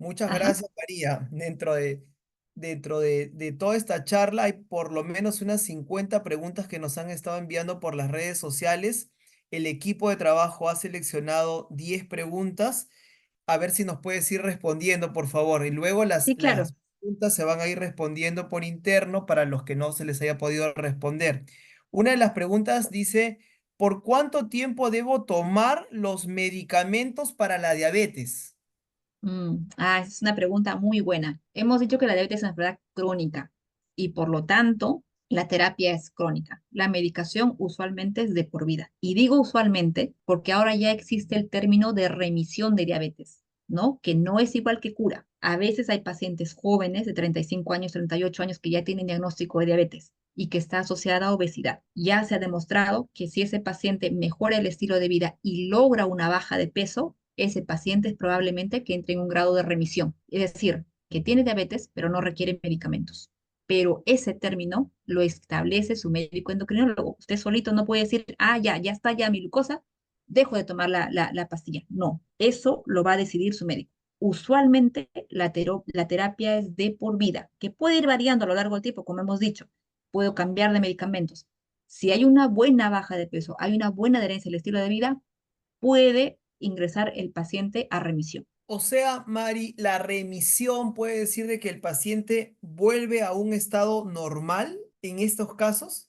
Muchas Ajá. gracias, María. Dentro de toda esta charla hay por lo menos unas 50 preguntas que nos han estado enviando por las redes sociales. El equipo de trabajo ha seleccionado 10 preguntas. A ver si nos puedes ir respondiendo, por favor. Y luego Sí, claro. las preguntas se van a ir respondiendo por interno para los que no se les haya podido responder. Una de las preguntas dice, ¿por cuánto tiempo debo tomar los medicamentos para la diabetes? Es una pregunta muy buena. Hemos dicho que la diabetes es una enfermedad crónica y por lo tanto la terapia es crónica. La medicación usualmente es de por vida. Y digo usualmente porque ahora ya existe el término de remisión de diabetes, ¿no? Que no es igual que cura. A veces hay pacientes jóvenes de 35 años, 38 años que ya tienen diagnóstico de diabetes y que está asociada a obesidad. Ya se ha demostrado que si ese paciente mejora el estilo de vida y logra una baja de peso, ese paciente es probablemente que entre en un grado de remisión, es decir, que tiene diabetes, pero no requiere medicamentos. Pero ese término lo establece su médico endocrinólogo. Usted solito no puede decir, ya está ya mi glucosa, dejo de tomar la pastilla. No, eso lo va a decidir su médico. Usualmente la terapia es de por vida, que puede ir variando a lo largo del tiempo, como hemos dicho. Puedo cambiar de medicamentos. Si hay una buena baja de peso, hay una buena adherencia al estilo de vida, puede ingresar el paciente a remisión. O sea, Mari, la remisión puede decir de que el paciente vuelve a un estado normal en estos casos.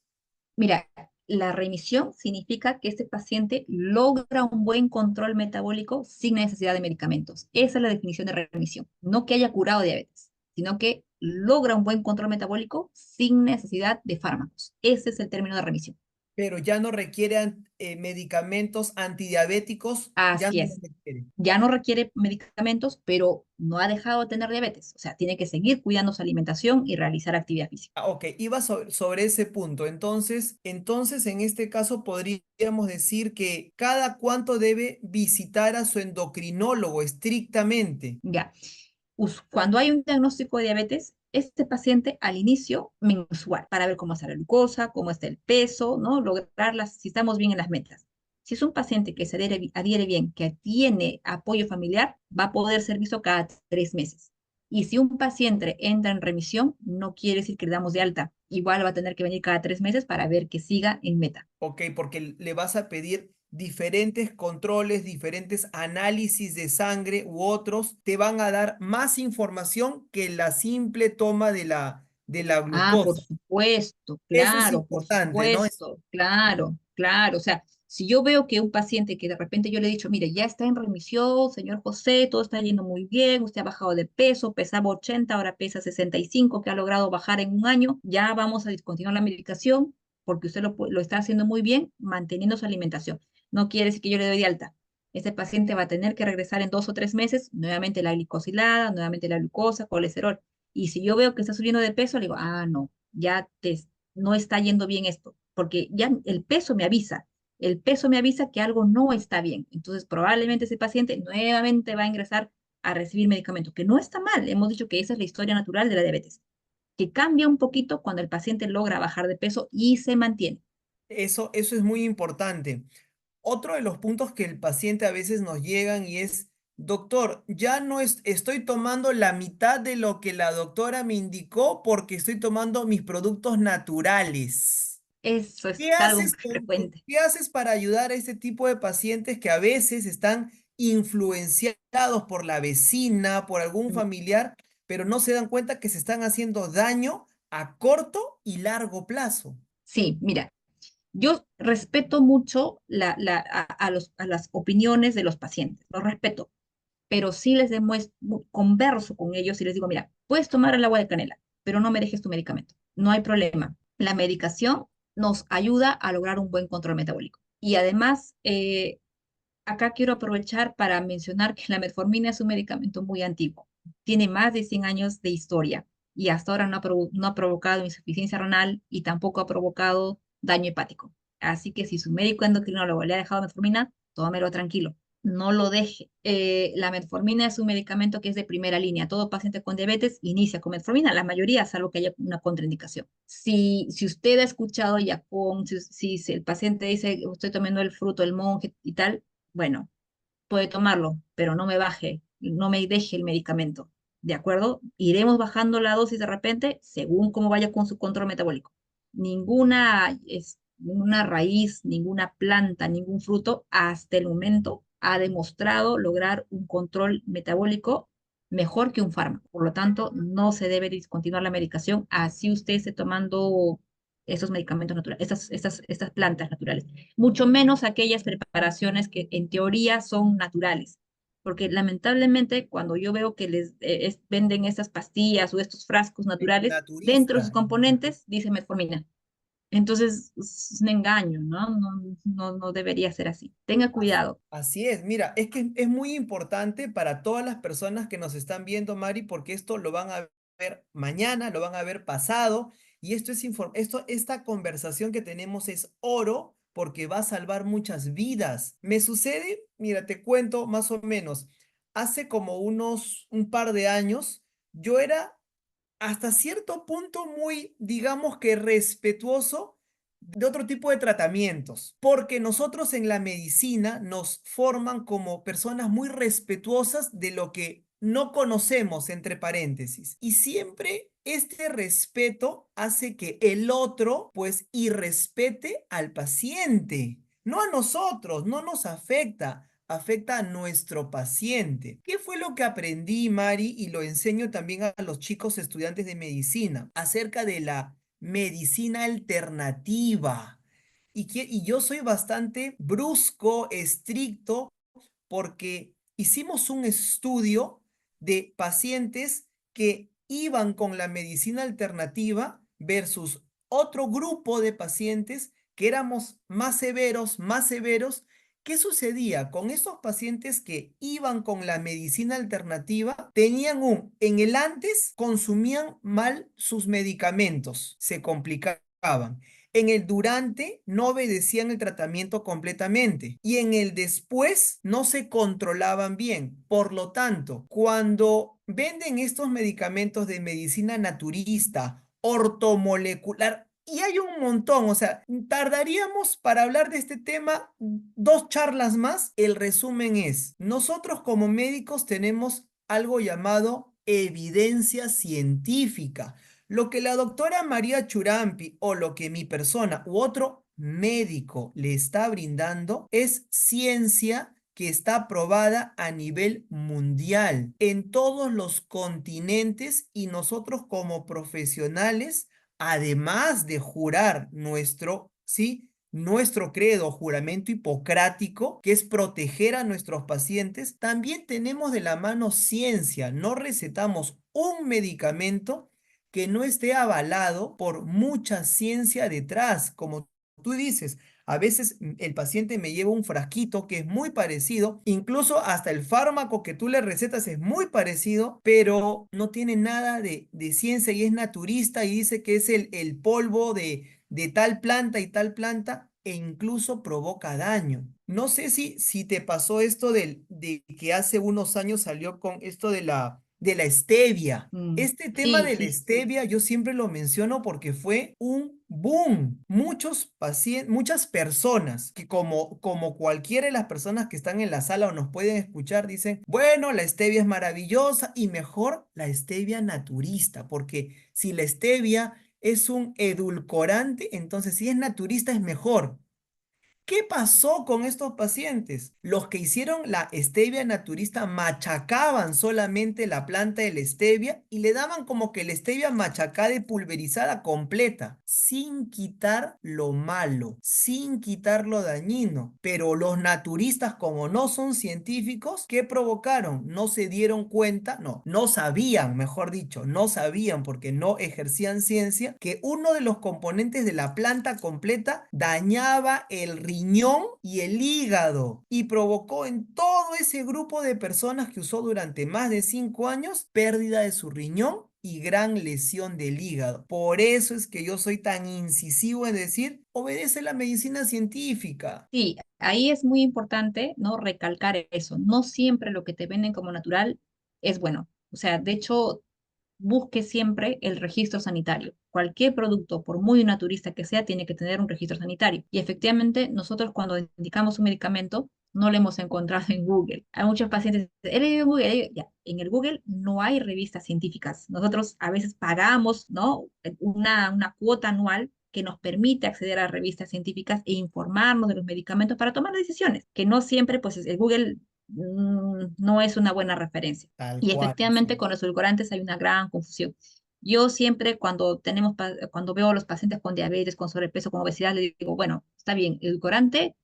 Mira, la remisión significa que este paciente logra un buen control metabólico sin necesidad de medicamentos. Esa es la definición de remisión. No que haya curado diabetes, sino que logra un buen control metabólico sin necesidad de fármacos. Ese es el término de remisión. Pero ya no requieren medicamentos antidiabéticos, ya Así no los es. requieren. Ya no requiere medicamentos, pero no ha dejado de tener diabetes. O sea, tiene que seguir cuidando su alimentación y realizar actividad física. Ok, iba sobre ese punto. Entonces, en este caso podríamos decir que cada cuánto debe visitar a su endocrinólogo estrictamente. Ya. Cuando hay un diagnóstico de diabetes, este paciente al inicio mensual para ver cómo está la glucosa, cómo está el peso, ¿no? Lograrlas, si estamos bien en las metas. Si es un paciente que se adhiere bien, que tiene apoyo familiar, va a poder ser visto cada 3 meses. Y si un paciente entra en remisión, no quiere decir que le damos de alta. Igual va a tener que venir cada 3 meses para ver que siga en meta. Ok, porque le vas a pedir diferentes controles, diferentes análisis de sangre u otros, te van a dar más información que la simple toma de la Por glucosa. supuesto, Eso es claro, por importante, ¿no? supuesto, claro, claro. O sea, si yo veo que un paciente que de repente yo le he dicho, mire, ya está en remisión, señor José, todo está yendo muy bien, usted ha bajado de peso, pesaba 80, ahora pesa 65, que ha logrado bajar en un año, ya vamos a discontinuar la medicación porque usted lo está haciendo muy bien manteniendo su alimentación. No quiere decir que yo le doy de alta. Este paciente va a tener que regresar en 2 o 3 meses, nuevamente la glicosilada, nuevamente la glucosa, colesterol. Y si yo veo que está subiendo de peso, le digo, no, no está yendo bien esto, porque ya el peso me avisa que algo no está bien. Entonces, probablemente ese paciente nuevamente va a ingresar a recibir medicamentos, que no está mal. Hemos dicho que esa es la historia natural de la diabetes, que cambia un poquito cuando el paciente logra bajar de peso y se mantiene. Eso es muy importante. Otro de los puntos que el paciente a veces nos llegan y es, doctor, ya no estoy tomando la mitad de lo que la doctora me indicó porque estoy tomando mis productos naturales. Eso es ¿Qué algo haces muy frecuente. qué haces para ayudar a este tipo de pacientes que a veces están influenciados por la vecina, por algún familiar, pero no se dan cuenta que se están haciendo daño a corto y largo plazo? Sí, mira, yo respeto mucho a las opiniones de los pacientes, los respeto, pero sí les demuestro, converso con ellos y les digo, mira, puedes tomar el agua de canela, pero no me dejes tu medicamento. No hay problema. La medicación nos ayuda a lograr un buen control metabólico. Y además, acá quiero aprovechar para mencionar que la metformina es un medicamento muy antiguo. Tiene más de 100 años de historia y hasta ahora no ha provocado insuficiencia renal y tampoco ha provocado daño hepático. Así que si su médico endocrinólogo le ha dejado metformina, tómelo tranquilo, no lo deje. La metformina es un medicamento que es de primera línea. Todo paciente con diabetes inicia con metformina, la mayoría, salvo que haya una contraindicación. Si usted ha escuchado ya si el paciente dice, estoy tomando el fruto del monje y tal, bueno, puede tomarlo, pero no me baje no me deje el medicamento. ¿De acuerdo? Iremos bajando la dosis de repente según cómo vaya con su control metabólico. Ninguna raíz, ninguna planta, ningún fruto hasta el momento ha demostrado lograr un control metabólico mejor que un fármaco. Por lo tanto, no se debe discontinuar la medicación así usted esté tomando esos medicamentos naturales, estas plantas naturales. Mucho menos aquellas preparaciones que en teoría son naturales. Porque lamentablemente cuando yo veo que venden estas pastillas o estos frascos naturales, dentro de sus Naturista. componentes dice metformina. Entonces es un engaño, ¿no? No debería ser así. Tenga cuidado. Así es, mira, es que es muy importante para todas las personas que nos están viendo, Mari, porque esto lo van a ver mañana, lo van a ver pasado, y esta conversación que tenemos es oro porque va a salvar muchas vidas. Me sucede, mira, te cuento más o menos, hace como un par de años, yo era hasta cierto punto muy, digamos que respetuoso de otro tipo de tratamientos, porque nosotros en la medicina nos forman como personas muy respetuosas de lo que no conocemos, entre paréntesis. Y siempre este respeto hace que el otro, pues, irrespete al paciente, no a nosotros, no nos afecta. Afecta a nuestro paciente. ¿Qué fue lo que aprendí, Mari? Y lo enseño también a los chicos estudiantes de medicina acerca de la medicina alternativa. Y yo soy bastante brusco, estricto, porque hicimos un estudio de pacientes que iban con la medicina alternativa versus otro grupo de pacientes que éramos más severos, más severos. ¿Qué sucedía con esos pacientes que iban con la medicina alternativa? En el antes consumían mal sus medicamentos, se complicaban. En el durante no obedecían el tratamiento completamente y en el después no se controlaban bien. Por lo tanto, cuando venden estos medicamentos de medicina naturista, ortomolecular, y hay un montón, o sea, tardaríamos para hablar de este tema 2 charlas más. El resumen es, nosotros como médicos tenemos algo llamado evidencia científica. Lo que la doctora María Churampi o lo que mi persona u otro médico le está brindando es ciencia que está aprobada a nivel mundial en todos los continentes y nosotros como profesionales, además de jurar ¿sí? Nuestro credo, juramento hipocrático, que es proteger a nuestros pacientes, también tenemos de la mano ciencia. No recetamos un medicamento que no esté avalado por mucha ciencia detrás. Como tú dices, a veces el paciente me lleva un frasquito que es muy parecido, incluso hasta el fármaco que tú le recetas es muy parecido, pero no tiene nada de ciencia y es naturista y dice que es el polvo de tal planta y tal planta e incluso provoca daño. No sé si te pasó esto de que hace unos años salió con esto de la stevia. Mm, Este tema sí, de la sí. stevia yo siempre lo menciono porque fue un boom. Muchos pacientes, muchas personas que como cualquiera de las personas que están en la sala o nos pueden escuchar dicen, bueno, la stevia es maravillosa y mejor la stevia naturista, porque si la stevia es un edulcorante, entonces si es naturista es mejor. ¿Qué pasó con estos pacientes? Los que hicieron la stevia naturista machacaban solamente la planta de la stevia y le daban como que la stevia machacada y pulverizada completa, sin quitar lo malo, sin quitar lo dañino. Pero los naturistas, como no son científicos, ¿qué provocaron? No se dieron cuenta, no sabían, mejor dicho, no sabían porque no ejercían ciencia, que uno de los componentes de la planta completa dañaba el riñón y el hígado y provocó en todo ese grupo de personas que usó durante más de 5 años pérdida de su riñón y gran lesión del hígado. Por eso es que yo soy tan incisivo en decir, obedece la medicina científica. Sí, ahí es muy importante, ¿no? Recalcar eso. No siempre lo que te venden como natural es bueno. O sea, de hecho, busque siempre el registro sanitario. Cualquier producto, por muy naturista que sea, tiene que tener un registro sanitario. Y efectivamente, nosotros cuando indicamos un medicamento, no lo hemos encontrado en Google. Hay muchos pacientes, he leído en Google, ya, en el Google no hay revistas científicas. Nosotros a veces pagamos, ¿no? Una cuota anual que nos permite acceder a revistas científicas e informarnos de los medicamentos para tomar decisiones, que no siempre, pues, el Google no es una buena referencia. Tal Y cual, así efectivamente con los edulcorantes hay una gran confusión. Yo siempre cuando veo a los pacientes con diabetes, con sobrepeso, con obesidad, le digo, bueno, está bien, edulcorante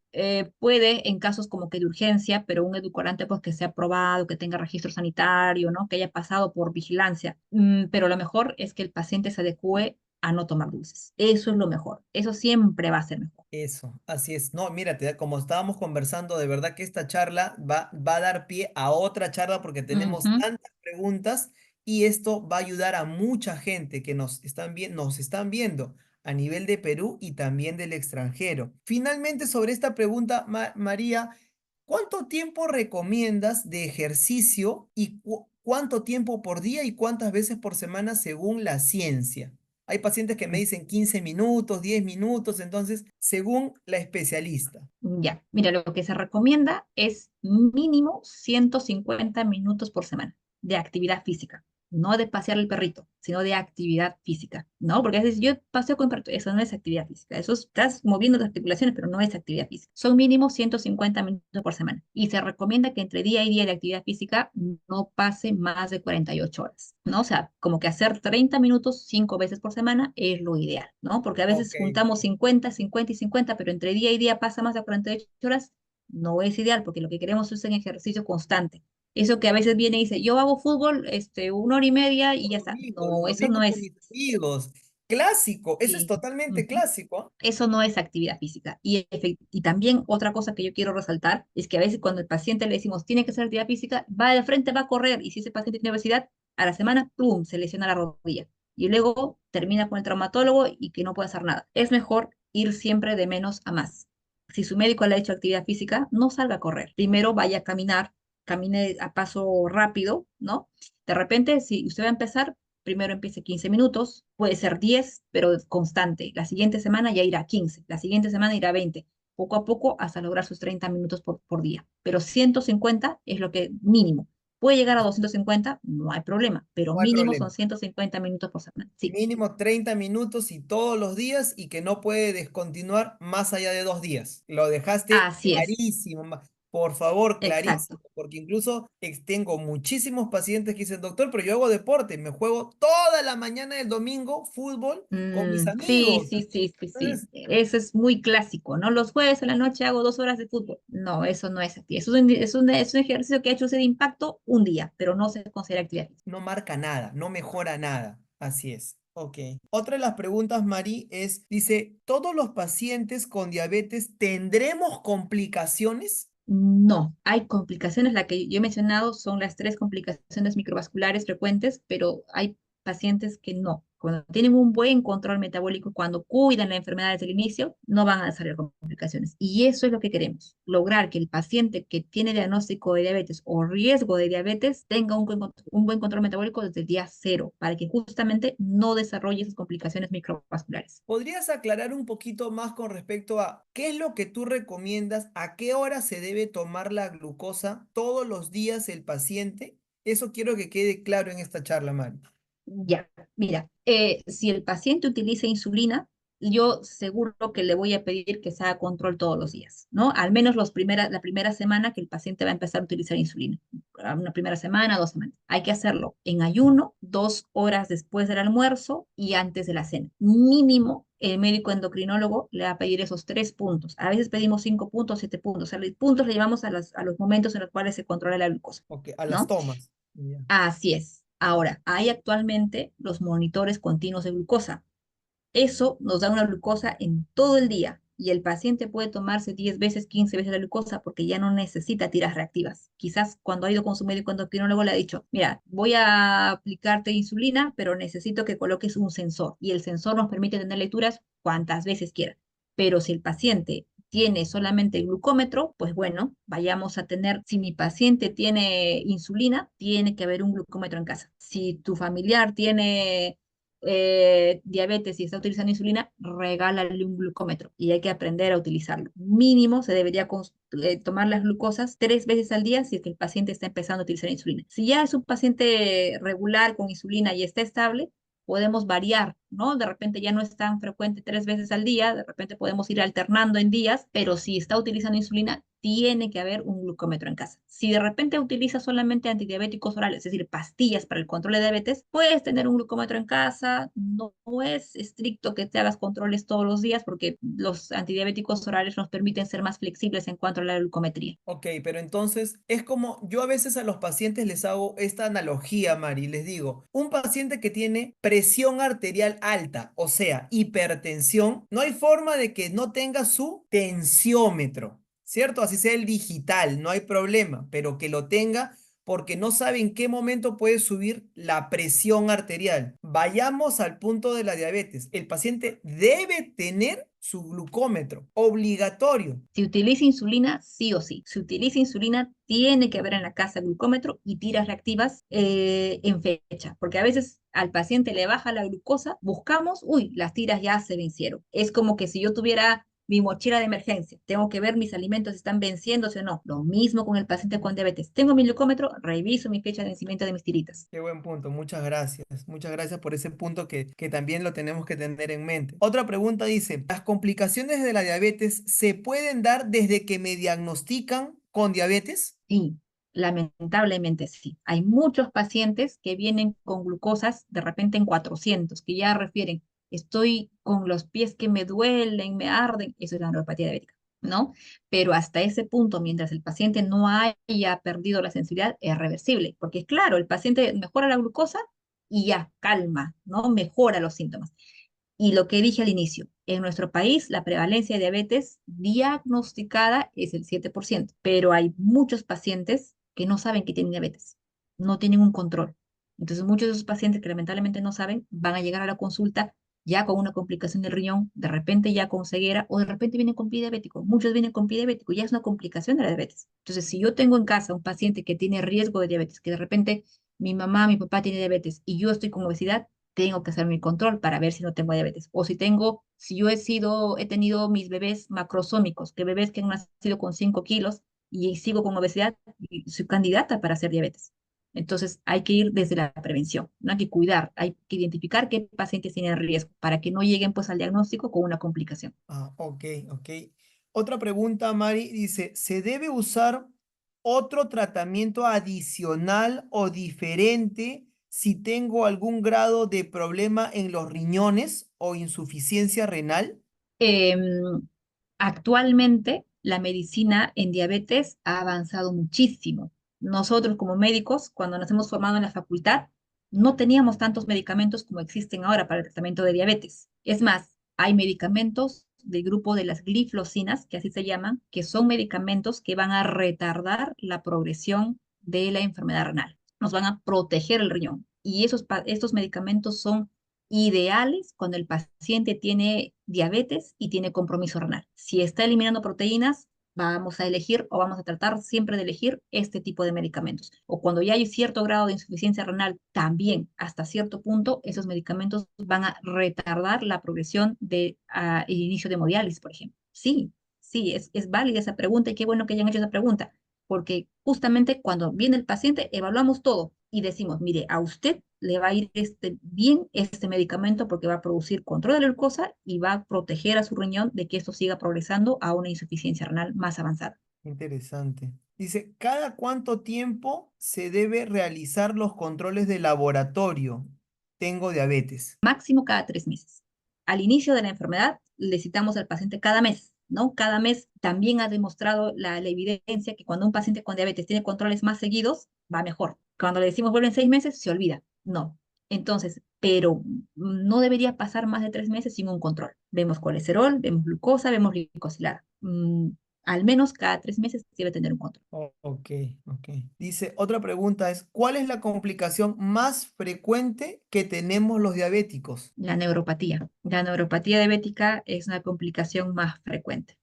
puede en casos como que de urgencia, pero un edulcorante pues que sea aprobado, que tenga registro sanitario, ¿no? Que haya pasado por vigilancia. Pero lo mejor es que el paciente se adecue a no tomar dulces. Eso es lo mejor. Eso siempre va a ser mejor. eso, así es. No, mira, como estábamos conversando, de verdad que esta charla va a dar pie a otra charla porque tenemos Ujú. tantas preguntas y esto va a ayudar a mucha gente que nos están viendo a nivel de Perú y también del extranjero. Finalmente, sobre esta pregunta, María, ¿cuánto tiempo recomiendas de ejercicio y cuánto tiempo por día y cuántas veces por semana según la ciencia? Hay pacientes que me dicen 15 minutos, 10 minutos, entonces, según la especialista. Ya, mira, lo que se recomienda es mínimo 150 minutos por semana de actividad física, no de pasear el perrito, sino de actividad física, ¿no? Porque a veces yo paseo con el perrito, eso no es actividad física, estás moviendo las articulaciones, pero no es actividad física. Son mínimo 150 minutos por semana y se recomienda que entre día y día de actividad física no pase más de 48 horas, ¿no? O sea, como que hacer 30 minutos 5 veces por semana es lo ideal, ¿no? Porque a Ok, veces juntamos 50, 50 y 50, pero entre día y día pasa más de 48 horas, no es ideal, porque lo que queremos es un ejercicio constante. Eso que a veces viene y dice, yo hago fútbol 1 hora y media y ya está. No, lo eso mismo no con es, mis amigos. Clásico, eso es sí, totalmente ujú. clásico, ¿ah? Eso no es actividad física. Y también otra cosa que yo quiero resaltar es que a veces cuando el paciente le decimos tiene que hacer actividad física, va de frente, va a correr. Y si ese paciente tiene obesidad, a la semana, ¡pum!, se lesiona la rodilla. Y luego termina con el traumatólogo y que no puede hacer nada. Es mejor ir siempre de menos a más. Si su médico le ha hecho actividad física, no salga a correr. Primero vaya a caminar, camine a paso rápido, ¿no? De repente, si usted va a empezar, primero empiece 15 minutos, puede ser 10, pero constante. La siguiente semana ya irá a 15, la siguiente semana irá a 20, poco a poco hasta lograr sus 30 minutos por día. Pero 150 es lo que mínimo. Puede llegar a 250, no hay problema, pero No hay mínimo problema. son 150 minutos por semana. Sí, Mínimo 30 minutos y todos los días y que no puede descontinuar más allá de 2 días. Lo dejaste así es, clarísimo, por favor, clarísimo, exacto. porque incluso tengo muchísimos pacientes que dicen, doctor, pero yo hago deporte, me juego toda la mañana del domingo fútbol con mis Sí, amigos. sí, sí, sí, sí. Entonces, Eso es muy clásico, ¿no? Los jueves en la noche hago 2 horas de fútbol. No, eso no es actividad. Es un ejercicio que ha hecho ese de impacto un día, pero no se considera actividad física. no marca nada, no mejora nada. Así es. Ok. Otra de las preguntas, Mari, dice, ¿todos los pacientes con diabetes tendremos complicaciones? No, hay complicaciones. La que yo he mencionado son las tres complicaciones microvasculares frecuentes, pero hay pacientes que no. Cuando tienen un buen control metabólico, cuando cuidan la enfermedad desde el inicio, no van a desarrollar complicaciones. Y eso es lo que queremos, lograr que el paciente que tiene diagnóstico de diabetes o riesgo de diabetes tenga un buen control metabólico desde el día cero, para que justamente no desarrolle esas complicaciones microvasculares. ¿Podrías aclarar un poquito más con respecto a qué es lo que tú recomiendas, a qué hora se debe tomar la glucosa todos los días el paciente? Eso quiero que quede claro en esta charla, Mari. Ya, mira, si el paciente utiliza insulina, yo seguro que le voy a pedir que se haga control todos los días, ¿no? Al menos la primera semana que el paciente va a empezar a utilizar insulina. Una primera semana, 2 semanas. Hay que hacerlo en ayuno, 2 horas después del almuerzo y antes de la cena. Mínimo, el médico endocrinólogo le va a pedir esos 3 puntos. A veces pedimos 5 puntos, 7 puntos. O sea, los puntos le llevamos a los momentos en los cuales se controla la glucosa, Ok, a las ¿no? tomas. Ya. Así es. Ahora, hay actualmente los monitores continuos de glucosa. Eso nos da una glucosa en todo el día y el paciente puede tomarse 10 veces, 15 veces la glucosa porque ya no necesita tiras reactivas. Quizás cuando ha ido con su médico endocrinólogo le ha dicho, mira, voy a aplicarte insulina, pero necesito que coloques un sensor y el sensor nos permite tener lecturas cuantas veces quiera. Pero si el paciente tiene solamente el glucómetro, pues bueno, vayamos a tener, si mi paciente tiene insulina, tiene que haber un glucómetro en casa. Si tu familiar tiene diabetes y está utilizando insulina, regálale un glucómetro y hay que aprender a utilizarlo. Mínimo se debería tomar las glucosas 3 veces al día si es que el paciente está empezando a utilizar insulina. Si ya es un paciente regular con insulina y está estable, podemos variar, ¿no? De repente ya no es tan frecuente 3 veces al día, de repente podemos ir alternando en días, pero si está utilizando insulina, tiene que haber un glucómetro en casa. Si de repente utiliza solamente antidiabéticos orales, es decir, pastillas para el control de diabetes, puedes tener un glucómetro en casa. No, no es estricto que te hagas controles todos los días porque los antidiabéticos orales nos permiten ser más flexibles en cuanto a la glucometría. Ok, pero entonces es como yo a veces a los pacientes les hago esta analogía, Mari, les digo, un paciente que tiene presión arterial alta, o sea, hipertensión, no hay forma de que no tenga su tensiómetro, ¿cierto? Así sea el digital, no hay problema, pero que lo tenga porque no sabe en qué momento puede subir la presión arterial. Vayamos al punto de la diabetes. El paciente debe tener su glucómetro, obligatorio. Si utiliza insulina, sí o sí. Si utiliza insulina, tiene que haber en la casa glucómetro y tiras reactivas en fecha, porque a veces al paciente le baja la glucosa, buscamos, uy, las tiras ya se vencieron. Es como que si yo tuviera mi mochila de emergencia, tengo que ver mis alimentos si están venciéndose o no. Lo mismo con el paciente con diabetes. Tengo mi glucómetro, reviso mi fecha de vencimiento de mis tiritas. Qué buen punto, muchas gracias. Muchas gracias por ese punto que también lo tenemos que tener en mente. Otra pregunta dice, ¿las complicaciones de la diabetes se pueden dar desde que me diagnostican con diabetes? Sí, lamentablemente sí. Hay muchos pacientes que vienen con glucosas de repente en 400, que ya refieren, estoy con los pies que me duelen, me arden, eso es la neuropatía diabética, ¿no? Pero hasta ese punto, mientras el paciente no haya perdido la sensibilidad, es reversible, porque claro, el paciente mejora la glucosa y ya calma, ¿no? Mejora los síntomas. Y lo que dije al inicio, en nuestro país la prevalencia de diabetes diagnosticada es el 7%, pero hay muchos pacientes que no saben que tienen diabetes, no tienen un control. Entonces muchos de esos pacientes que lamentablemente no saben van a llegar a la consulta ya con una complicación del riñón, de repente ya con ceguera o de repente vienen con pie diabético. Muchos vienen con pie diabético, ya es una complicación de la diabetes. Entonces, si yo tengo en casa un paciente que tiene riesgo de diabetes, que de repente mi mamá, mi papá tiene diabetes y yo estoy con obesidad, tengo que hacer mi control para ver si no tengo diabetes. O si tengo, si yo he tenido mis bebés macrosómicos, que bebés que han nacido con 5 kilos y sigo con obesidad, y soy candidata para hacer diabetes. Entonces hay que ir desde la prevención, no hay que cuidar, hay que identificar qué pacientes tienen riesgo para que no lleguen pues al diagnóstico con una complicación. Ah, ok, ok. Otra pregunta, Mari, dice, ¿se debe usar otro tratamiento adicional o diferente si tengo algún grado de problema en los riñones o insuficiencia renal? Em, Actualmente la medicina en diabetes ha avanzado muchísimo. Nosotros como médicos, cuando nos hemos formado en la facultad, no teníamos tantos medicamentos como existen ahora para el tratamiento de diabetes. Es más, hay medicamentos del grupo de las gliflocinas, que así se llaman, que son medicamentos que van a retardar la progresión de la enfermedad renal. Nos van a proteger el riñón. Y estos medicamentos son ideales cuando el paciente tiene diabetes y tiene compromiso renal. Si está eliminando proteínas, vamos a elegir o vamos a tratar siempre de elegir este tipo de medicamentos. O cuando ya hay cierto grado de insuficiencia renal, también hasta cierto punto, esos medicamentos van a retardar la progresión de el inicio de hemodiálisis, por ejemplo. Sí, sí, es válida esa pregunta y qué bueno que hayan hecho esa pregunta, porque justamente cuando viene el paciente, evaluamos todo y decimos, mire, a usted le va a ir bien este medicamento porque va a producir control de la glucosa y va a proteger a su riñón de que esto siga progresando a una insuficiencia renal más avanzada. Interesante. Dice, ¿cada cuánto tiempo se debe realizar los controles de laboratorio? Tengo diabetes. Máximo cada 3 meses. Al inicio de la enfermedad, le citamos al paciente cada mes, ¿no? Cada mes también ha demostrado la evidencia que cuando un paciente con diabetes tiene controles más seguidos, va mejor. Cuando le decimos vuelven 6 meses, se olvida. No. Entonces, pero no debería pasar más de 3 meses sin un control. Vemos colesterol, vemos glucosa, vemos glicosilada. Al menos cada 3 meses debe tener un control. Ok, ok. Dice, otra pregunta es, ¿cuál es la complicación más frecuente que tenemos los diabéticos? La neuropatía. La neuropatía diabética es una complicación más frecuente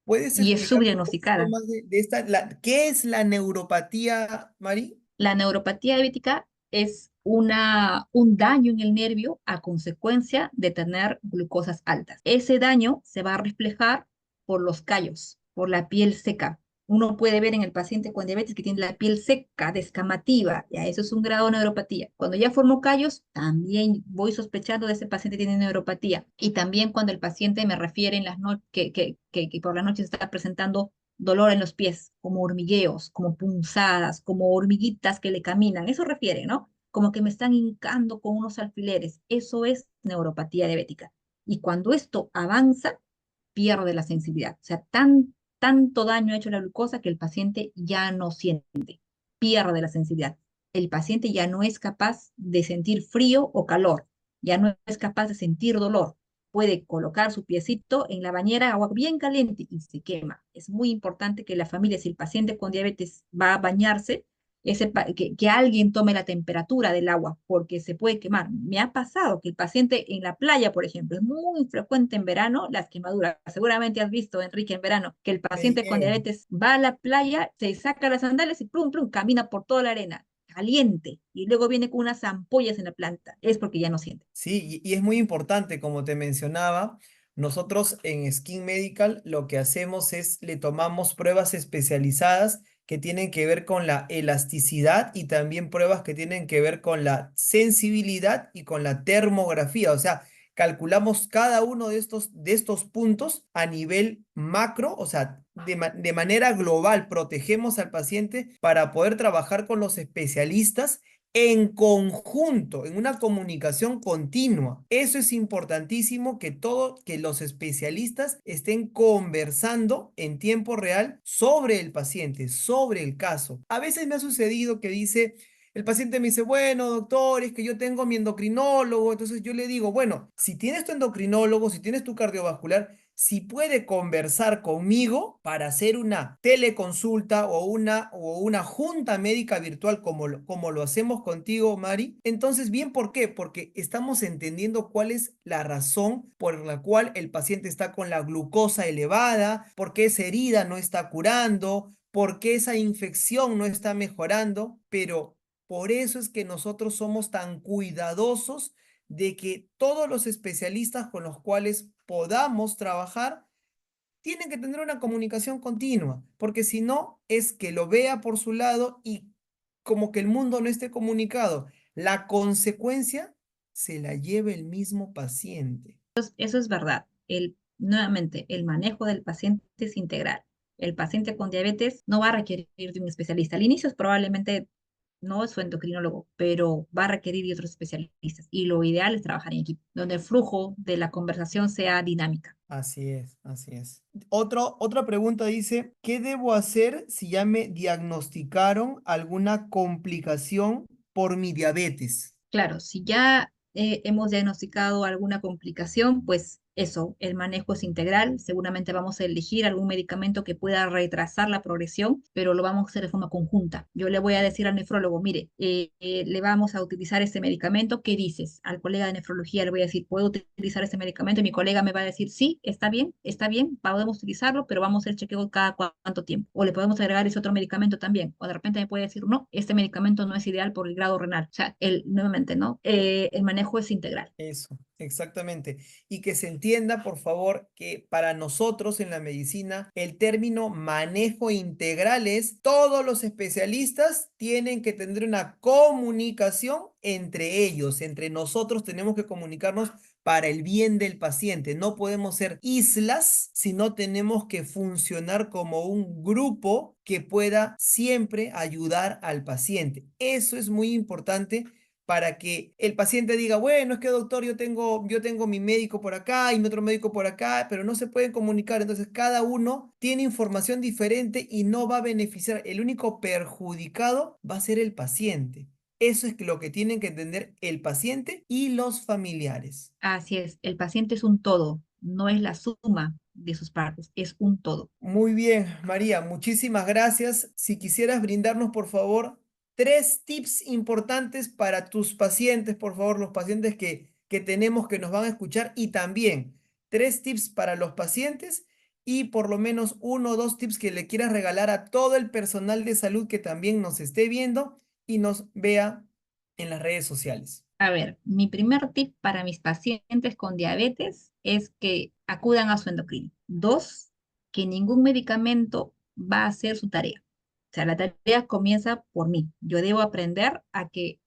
¿Puedes y es explicarme un poquito subdiagnosticada. más de esta, ¿qué es la neuropatía, Mari? La neuropatía diabética es un daño en el nervio a consecuencia de tener glucosas altas. Ese daño se va a reflejar por los callos, por la piel seca. Uno puede ver en el paciente con diabetes que tiene la piel seca, descamativa, ya eso es un grado de neuropatía. Cuando ya formó callos, también voy sospechando de ese paciente tiene neuropatía. Y también cuando el paciente me refiere en las noches que por la noche está presentando dolor en los pies, como hormigueos, como punzadas, como hormiguitas que le caminan, eso refiere, ¿no? Como que me están hincando con unos alfileres. Eso es neuropatía diabética. Y cuando esto avanza, pierde la sensibilidad. O sea, tanto daño ha hecho la glucosa que el paciente ya no siente, pierde la sensibilidad. El paciente ya no es capaz de sentir frío o calor, ya no es capaz de sentir dolor. Puede colocar su piecito en la bañera, agua bien caliente y se quema. Es muy importante que la familia, si el paciente con diabetes va a bañarse, que alguien tome la temperatura del agua porque se puede quemar. Me ha pasado que el paciente en la playa, por ejemplo, es muy frecuente en verano las quemaduras. Seguramente has visto, Enrique, en verano, que el Me paciente con llegan. diabetes va a la playa, se saca las sandalias y plum, plum, camina por toda la arena caliente y luego viene con unas ampollas en la planta. Es porque ya no siente. Sí, y es muy importante, como te mencionaba, nosotros en Skin Medical lo que hacemos es le tomamos pruebas especializadas que tienen que ver con la elasticidad y también pruebas que tienen que ver con la sensibilidad y con la termografía. O sea, calculamos cada uno de estos puntos a nivel macro, o sea, de manera global, protegemos al paciente para poder trabajar con los especialistas en conjunto, en una comunicación continua. Eso es importantísimo que los especialistas estén conversando en tiempo real sobre el paciente, sobre el caso. A veces me ha sucedido que el paciente me dice, bueno, doctor, es que yo tengo mi endocrinólogo. Entonces yo le digo, bueno, si tienes tu endocrinólogo, si tienes tu cardiovascular, si puede conversar conmigo para hacer una teleconsulta o una junta médica virtual como lo hacemos contigo, Mari, entonces, bien, ¿por qué? Porque estamos entendiendo cuál es la razón por la cual el paciente está con la glucosa elevada, por qué esa herida no está curando, por qué esa infección no está mejorando, pero por eso es que nosotros somos tan cuidadosos de que todos los especialistas con los cuales podamos trabajar tienen que tener una comunicación continua, porque si no, es que lo vea por su lado y como que el mundo no esté comunicado. La consecuencia se la lleva el mismo paciente. Eso es verdad. Nuevamente, el manejo del paciente es integral. El paciente con diabetes no va a requerir de un especialista. Al inicio probablemente no es su endocrinólogo, pero va a requerir de otros especialistas. Y lo ideal es trabajar en equipo, donde el flujo de la conversación sea dinámica. Así es, así es. Otra pregunta dice, ¿qué debo hacer si ya me diagnosticaron alguna complicación por mi diabetes? Claro, si ya hemos diagnosticado alguna complicación, pues eso, el manejo es integral. Seguramente vamos a elegir algún medicamento que pueda retrasar la progresión, pero lo vamos a hacer de forma conjunta. Yo le voy a decir al nefrólogo, mire, le vamos a utilizar este medicamento, ¿qué dices? Al colega de nefrología le voy a decir, ¿puedo utilizar este medicamento? Y mi colega me va a decir, sí, está bien, podemos utilizarlo, pero vamos a hacer chequeo cada cuánto tiempo. O le podemos agregar ese otro medicamento también. O de repente me puede decir, no, este medicamento no es ideal por el grado renal. O sea, nuevamente, ¿no? El manejo es integral. Eso, exactamente. Y que se entienda, por favor, que para nosotros en la medicina el término manejo integral es todos los especialistas tienen que tener una comunicación entre ellos, entre nosotros tenemos que comunicarnos para el bien del paciente. No podemos ser islas, sino tenemos que funcionar como un grupo que pueda siempre ayudar al paciente. Eso es muy importante para que el paciente diga, bueno, es que doctor, yo tengo mi médico por acá y mi otro médico por acá, pero no se pueden comunicar. Entonces, cada uno tiene información diferente y no va a beneficiar. El único perjudicado va a ser el paciente. Eso es lo que tienen que entender el paciente y los familiares. Así es, el paciente es un todo, no es la suma de sus partes, es un todo. Muy bien, María, muchísimas gracias. Si quisieras brindarnos, por favor, tres tips importantes para tus pacientes, por favor, los pacientes que tenemos que nos van a escuchar y también tres tips para los pacientes y por lo menos uno o dos tips que le quieras regalar a todo el personal de salud que también nos esté viendo y nos vea en las redes sociales? A ver, mi primer tip para mis pacientes con diabetes es que acudan a su endocrino. Dos, que ningún medicamento va a hacer su tarea. O sea, la tarea comienza por mí. Yo debo aprender a que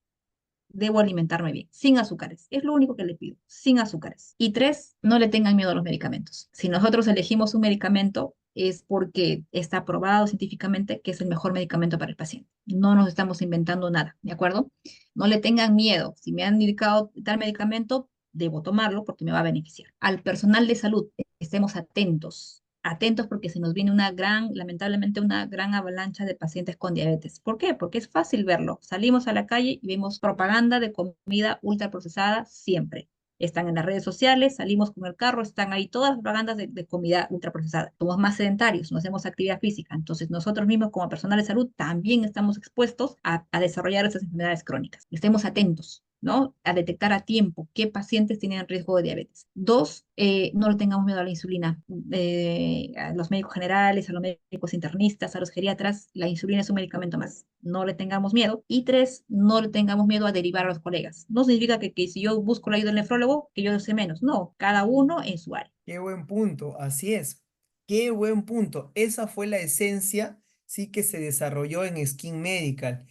debo alimentarme bien, sin azúcares. Es lo único que le pido, sin azúcares. Y tres, no le tengan miedo a los medicamentos. Si nosotros elegimos un medicamento, es porque está probado científicamente que es el mejor medicamento para el paciente. No nos estamos inventando nada, ¿de acuerdo? No le tengan miedo. Si me han indicado tal medicamento, debo tomarlo porque me va a beneficiar. Al personal de salud, estemos atentos. Atentos porque se nos viene una gran, lamentablemente, una gran avalancha de pacientes con diabetes. ¿Por qué? Porque es fácil verlo. Salimos a la calle y vemos propaganda de comida ultraprocesada siempre. Están en las redes sociales, salimos con el carro, están ahí todas las propagandas de comida ultraprocesada. Somos más sedentarios, no hacemos actividad física. Entonces, nosotros mismos como personal de salud también estamos expuestos a desarrollar esas enfermedades crónicas. Estemos atentos, ¿no? A detectar a tiempo qué pacientes tienen riesgo de diabetes. Dos, no le tengamos miedo a la insulina. A los médicos generales, a los médicos internistas, a los geriatras, la insulina es un medicamento más. No le tengamos miedo. Y tres, no le tengamos miedo a derivar a los colegas. No significa que si yo busco la ayuda del nefrólogo, que yo sé menos. No, cada uno en su área. Qué buen punto, así es. Qué buen punto. Esa fue la esencia, sí, que se desarrolló en Skin Medical.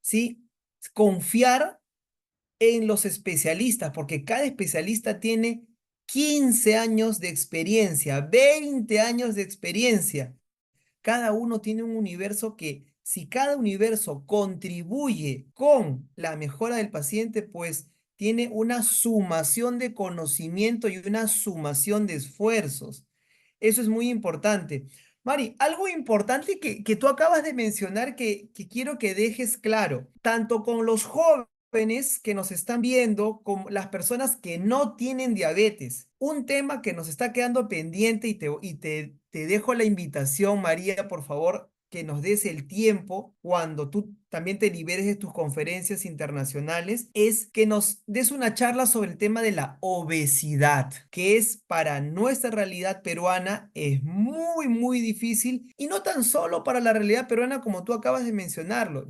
Sí, confiar en los especialistas, porque cada especialista tiene 15 años de experiencia, 20 años de experiencia. Cada uno tiene un universo que, si cada universo contribuye con la mejora del paciente, pues tiene una sumación de conocimiento y una sumación de esfuerzos. Eso es muy importante. Mari, algo importante que tú acabas de mencionar que quiero que dejes claro, tanto con los jóvenes que nos están viendo, como las personas que no tienen diabetes. Un tema que nos está quedando pendiente y te dejo la invitación, María, por favor, que nos des el tiempo cuando tú también te liberes de tus conferencias internacionales, es que nos des una charla sobre el tema de la obesidad, que es para nuestra realidad peruana, es muy, muy difícil y no tan solo para la realidad peruana como tú acabas de mencionarlo.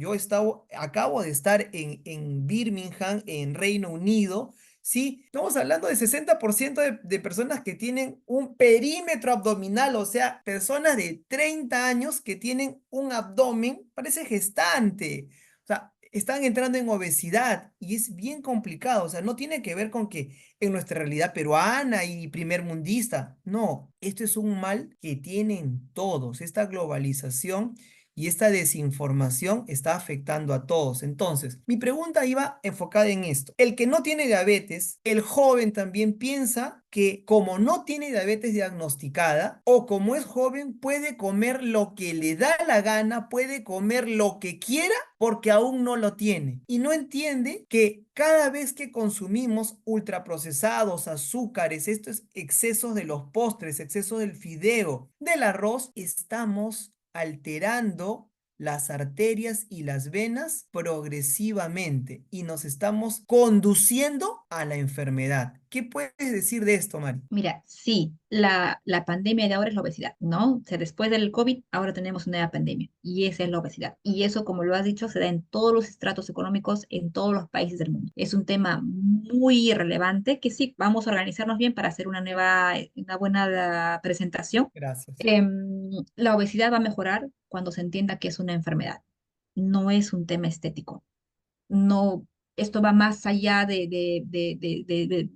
Acabo de estar en Birmingham, en Reino Unido. Sí, estamos hablando de 60% de personas que tienen un perímetro abdominal, o sea, personas de 30 años que tienen un abdomen, parece gestante. O sea, están entrando en obesidad y es bien complicado. O sea, no tiene que ver con que en nuestra realidad peruana y primermundista. No, esto es un mal que tienen todos. Esta globalización y esta desinformación está afectando a todos. Entonces, mi pregunta iba enfocada en esto. El que no tiene diabetes, el joven también piensa que como no tiene diabetes diagnosticada o como es joven, puede comer lo que le da la gana, puede comer lo que quiera porque aún no lo tiene. Y no entiende que cada vez que consumimos ultraprocesados, azúcares, estos excesos de los postres, excesos del fideo, del arroz, estamos alterando las arterias y las venas progresivamente y nos estamos conduciendo a la enfermedad. ¿Qué puedes decir de esto, Mari? Mira, sí, la pandemia de ahora es la obesidad, ¿no? O sea, después del COVID, ahora tenemos una nueva pandemia y esa es la obesidad. Y eso, como lo has dicho, se da en todos los estratos económicos, en todos los países del mundo. Es un tema muy relevante que sí, vamos a organizarnos bien para hacer una buena presentación. Gracias. La obesidad va a mejorar cuando se entienda que es una enfermedad, no es un tema estético. No, esto va más allá de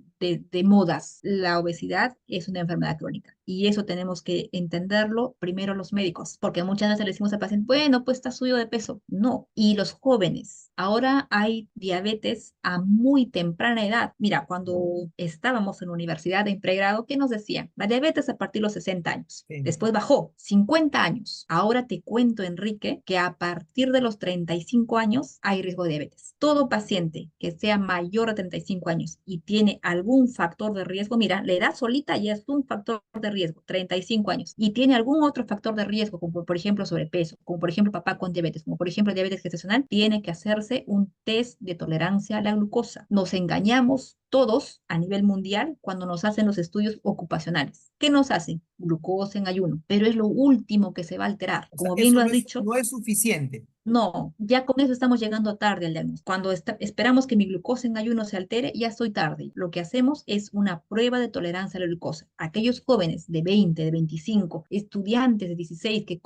modas. La obesidad es una enfermedad crónica y eso tenemos que entenderlo primero los médicos, porque muchas veces le decimos al paciente, bueno, pues está subido de peso. No, y los jóvenes. Ahora hay diabetes a muy temprana edad. Mira, cuando estábamos en la universidad en pregrado, ¿qué nos decían? La diabetes a partir de los 60 años. Sí. Después bajó 50 años. Ahora te cuento, Enrique, que a partir de los 35 años hay riesgo de diabetes. Todo paciente que sea mayor a 35 años y tiene algún factor de riesgo, mira, la edad solita ya es un factor de riesgo, 35 años, y tiene algún otro factor de riesgo, como por ejemplo sobrepeso, como por ejemplo papá con diabetes, como por ejemplo diabetes gestacional, tiene que hacerse un test de tolerancia a la glucosa. Nos engañamos todos a nivel mundial cuando nos hacen los estudios ocupacionales. ¿Qué nos hacen? Glucosa en ayuno, pero es lo último que se va a alterar. O sea, Como bien eso lo no has es, dicho, no es suficiente. No, ya con eso estamos llegando tarde al diagnóstico. Cuando esperamos que mi glucosa en ayuno se altere, ya estoy tarde. Lo que hacemos es una prueba de tolerancia a la glucosa. Aquellos jóvenes de 20, de 25, estudiantes de 16 que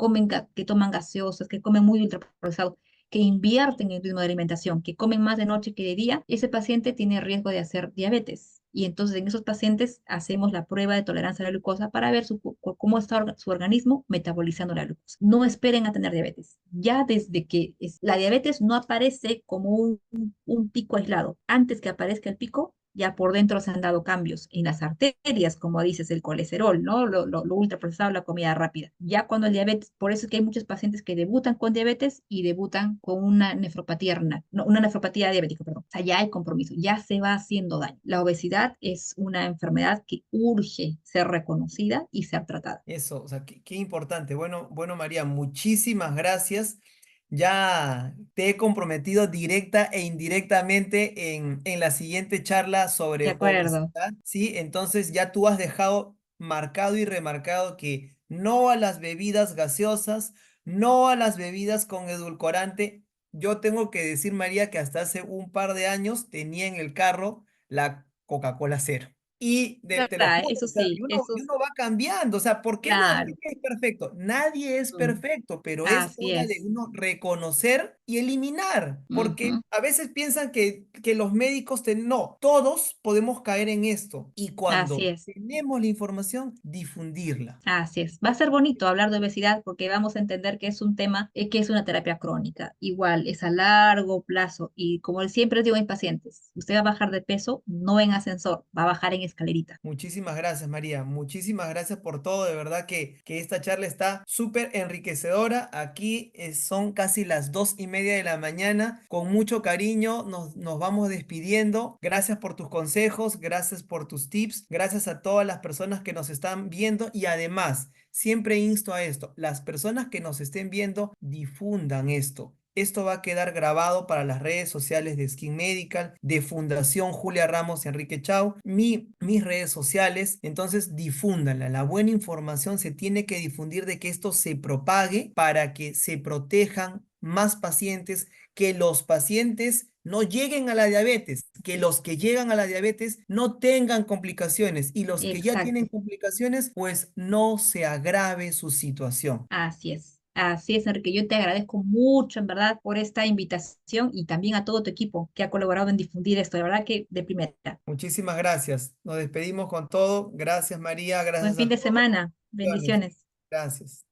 que toman gaseosas, que comen muy ultraprocesados, que invierten en el ritmo de alimentación, que comen más de noche que de día, ese paciente tiene riesgo de hacer diabetes. Y entonces en esos pacientes hacemos la prueba de tolerancia a la glucosa para ver cómo está su organismo metabolizando la glucosa. No esperen a tener diabetes. Ya desde que la diabetes no aparece como un pico aislado. Antes que aparezca el pico, ya por dentro se han dado cambios en las arterias, como dices, el colesterol, ¿no? Lo ultraprocesado, la comida rápida. Ya cuando el diabetes, por eso es que hay muchos pacientes que debutan con diabetes y debutan con una nefropatía renal, no, una nefropatía diabética, perdón. O sea, ya hay compromiso, ya se va haciendo daño. La obesidad es una enfermedad que urge ser reconocida y ser tratada. Eso, o sea, qué importante. Bueno, bueno, María, muchísimas gracias. Ya te he comprometido directa e indirectamente en la siguiente charla De sobre acuerdo. obesidad, ¿sí? Entonces ya tú has dejado marcado y remarcado que no a las bebidas gaseosas, no a las bebidas con edulcorante. Yo tengo que decir, María, que hasta hace un par de años tenía en el carro la Coca-Cola cero. Y te lo ¿Verdad? juro, Eso o sea, sí, eso y es uno va cambiando, o sea, ¿por qué no decir claro. que es perfecto? Nadie es Mm, perfecto, pero es así hora de es. uno reconocer y eliminar, porque Ujú, a veces piensan que los médicos, no, todos podemos caer en esto y así cuando es. tenemos la información, difundirla. Así es. Va a ser bonito hablar de obesidad porque vamos a entender que es un tema, que es una terapia crónica. Igual, es a largo plazo. Y como siempre digo en pacientes, usted va a bajar de peso no en ascensor, va a bajar en escalerita. Muchísimas gracias, María. Muchísimas gracias por todo. De verdad que esta charla está súper enriquecedora. Aquí son casi las 2:30 de la mañana. Con mucho cariño nos vamos despidiendo. Gracias por tus consejos, gracias por tus tips, gracias a todas las personas que nos están viendo y además, siempre insto a esto, las personas que nos estén viendo, difundan esto. Esto va a quedar grabado para las redes sociales de Skin Medical, de Fundación Julia Ramos y Enrique Chau, mis redes sociales. Entonces, difúndanla. La buena información se tiene que difundir de que esto se propague para que se protejan más pacientes, que los pacientes no lleguen a la diabetes, que los que llegan a la diabetes no tengan complicaciones y los que ya tienen Exacto. complicaciones, pues no se agrave su situación. Así es. Así es, Enrique. Yo te agradezco mucho, en verdad, por esta invitación y también a todo tu equipo que ha colaborado en difundir esto. De verdad que de primera. Muchísimas gracias. Nos despedimos con todo. Gracias, María. Buen Gracias fin a de todos. semana. Bendiciones. Bendiciones. Gracias.